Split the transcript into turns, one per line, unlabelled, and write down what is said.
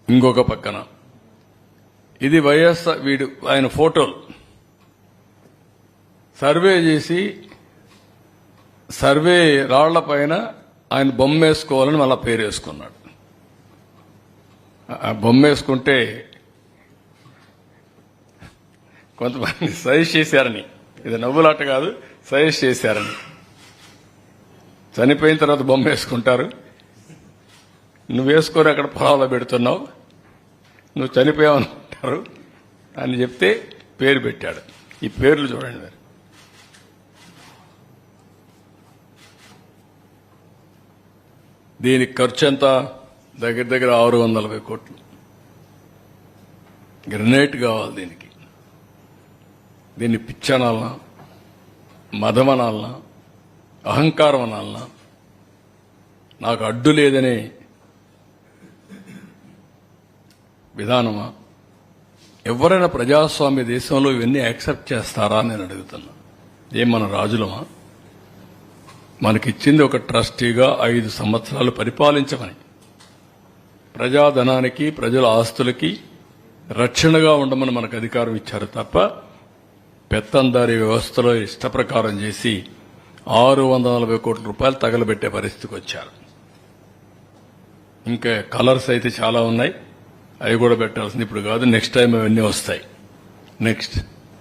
ఇంకొక పక్కన ఇది వైఎస్ఆర్ వీడు ఆయన ఫోటోలు సర్వే చేసి సర్వే రాళ్ల పైన ఆయన బొమ్మ వేసుకోవాలని మళ్ళా పేరు వేసుకున్నాడు. బొమ్మ వేసుకుంటే కొంతమంది సజెస్ట్ చేశారని, ఇది నవ్వులాట కాదు, సజెస్ట్ చేశారని. చనిపోయిన తర్వాత బొమ్మ వేసుకుంటారు, నువ్వు వేసుకొని అక్కడ పొలాల్లో పెడుతున్నావు, నువ్వు చనిపోయావనుకుంటారు అని చెప్తే పేరు పెట్టాడు. ఈ పేర్లు చూడండి మరి. దీనికి ఖర్చు ఎంత? దగ్గర దగ్గర 640 కోట్లు. గ్రనేట్ కావాలి దీనికి. దీన్ని పిచ్చనాలనా, మదమనాలనా, అహంకారం అనాలనా, నాకు అడ్డు లేదనే విధానమా? ఎవరైనా ప్రజాస్వామ్య దేశంలో ఇవన్నీ యాక్సెప్ట్ చేస్తారా అని నేను అడుగుతున్నా. ఏం మన రాజులమా? మనకిచ్చింది ఒక ట్రస్టీగా 5 సంవత్సరాలు పరిపాలించమని, ప్రజాధనానికి ప్రజల ఆస్తులకి రక్షణగా ఉండమని మనకు అధికారం ఇచ్చారు తప్ప పెత్తందారీ వ్యవస్థలో ఇష్టప్రకారం చేసి 640 కోట్ల రూపాయలు తగలబెట్టే పరిస్థితికి వచ్చారు. ఇంకా కలర్స్ అయితే చాలా ఉన్నాయి, అవి కూడా పెట్టాల్సింది ఇప్పుడు కాదు, నెక్స్ట్ టైం అవన్నీ వస్తాయి. నెక్స్ట్